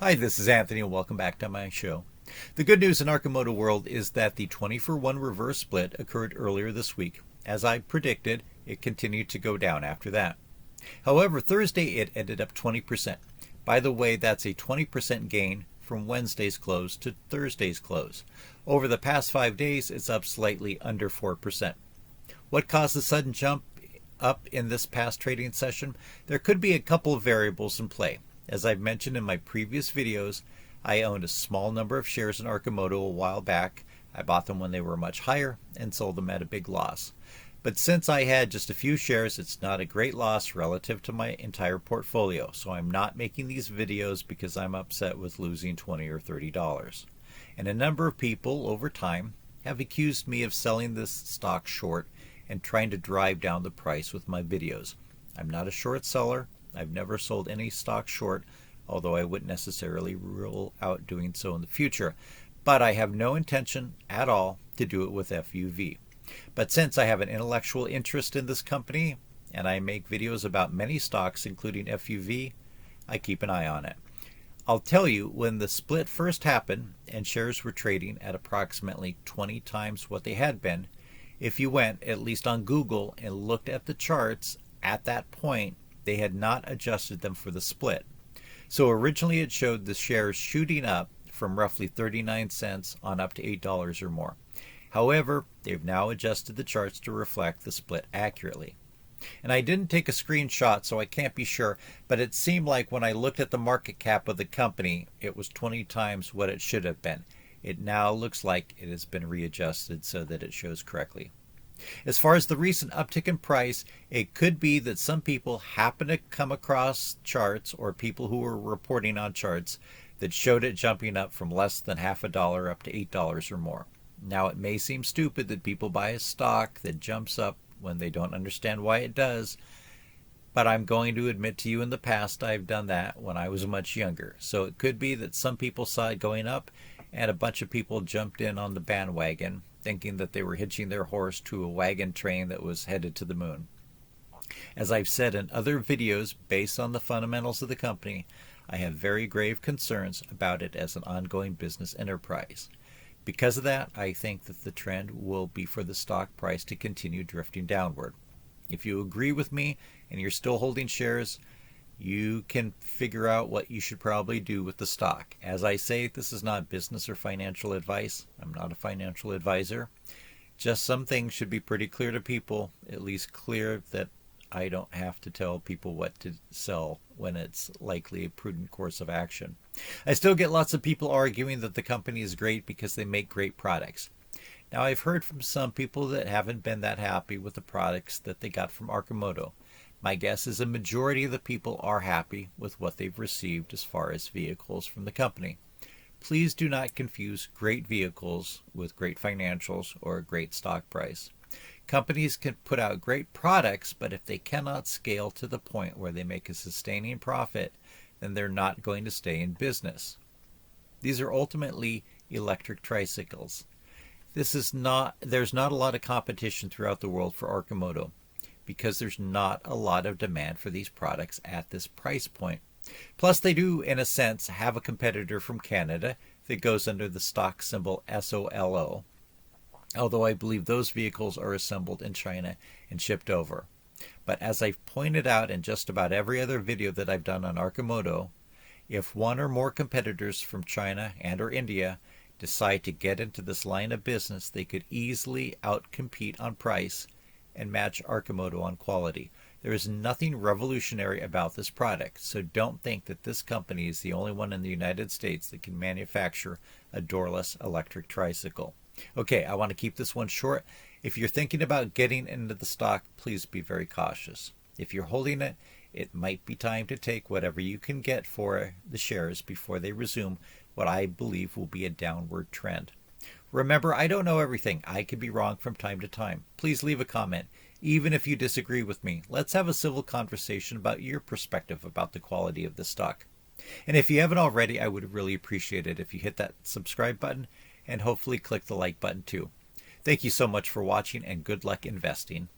Hi, this is Anthony and welcome back to my show. The good news in Arcimoto world is that the 20-for-1 reverse split occurred earlier this week. As I predicted, it continued to go down after that. However, Thursday it ended up 20%. By the way, that's a 20% gain from Wednesday's close to Thursday's close. Over the past 5 days, it's up slightly under 4%. What caused the sudden jump up in this past trading session? There could be a couple of variables in play. As I've mentioned in my previous videos, I owned a small number of shares in Arcimoto a while back. I bought them when they were much higher and sold them at a big loss. But since I had just a few shares, it's not a great loss relative to my entire portfolio. So I'm not making these videos because I'm upset with losing $20 or $30. And a number of people over time have accused me of selling this stock short and trying to drive down the price with my videos. I'm not a short seller. I've never sold any stock short, although I wouldn't necessarily rule out doing so in the future. But I have no intention at all to do it with FUV. But since I have an intellectual interest in this company, and I make videos about many stocks, including FUV, I keep an eye on it. I'll tell you, when the split first happened and shares were trading at approximately 20 times what they had been, if you went, at least on Google, and looked at the charts at that point, they had not adjusted them for the split. So originally it showed the shares shooting up from roughly 39 cents on up to $8 or more. However, they've now adjusted the charts to reflect the split accurately. And I didn't take a screenshot, so I can't be sure, but it seemed like when I looked at the market cap of the company, it was 20 times what it should have been. It now looks like it has been readjusted so that it shows correctly. As far as the recent uptick in price, it could be that some people happen to come across charts or people who were reporting on charts that showed it jumping up from less than half a dollar up to $8 or more. Now, it may seem stupid that people buy a stock that jumps up when they don't understand why it does, but I'm going to admit to you in the past I've done that when I was much younger. So it could be that some people saw it going up and a bunch of people jumped in on the bandwagon thinking that they were hitching their horse to a wagon train that was headed to the moon. As I've said in other videos based on the fundamentals of the company, I have very grave concerns about it as an ongoing business enterprise. Because of that, I think that the trend will be for the stock price to continue drifting downward. If you agree with me and you're still holding shares, you can figure out what you should probably do with the stock. As I say, this is not business or financial advice. I'm not a financial advisor. Just some things should be pretty clear to people, at least clear that I don't have to tell people what to sell when it's likely a prudent course of action. I still get lots of people arguing that the company is great because they make great products. Now, I've heard from some people that haven't been that happy with the products that they got from Arcimoto. My guess is a majority of the people are happy with what they've received as far as vehicles from the company. Please do not confuse great vehicles with great financials or a great stock price. Companies can put out great products, but if they cannot scale to the point where they make a sustaining profit, then they're not going to stay in business. These are ultimately electric tricycles. There's not a lot of competition throughout the world for Arcimoto, because there's not a lot of demand for these products at this price point. Plus, they do, in a sense, have a competitor from Canada that goes under the stock symbol SOLO, although I believe those vehicles are assembled in China and shipped over. But as I've pointed out in just about every other video that I've done on Arcimoto, if one or more competitors from China and or India decide to get into this line of business, they could easily outcompete on price and match Arcimoto on quality. There is nothing revolutionary about this product, so don't think that this company is the only one in the United States that can manufacture a doorless electric tricycle. Okay, I want to keep this one short. If you're thinking about getting into the stock, please be very cautious. If you're holding it, it might be time to take whatever you can get for the shares before they resume what I believe will be a downward trend. Remember, I don't know everything. I could be wrong from time to time. Please leave a comment. Even if you disagree with me, let's have a civil conversation about your perspective about the quality of the stock. And if you haven't already, I would really appreciate it if you hit that subscribe button and hopefully click the like button too. Thank you so much for watching and good luck investing.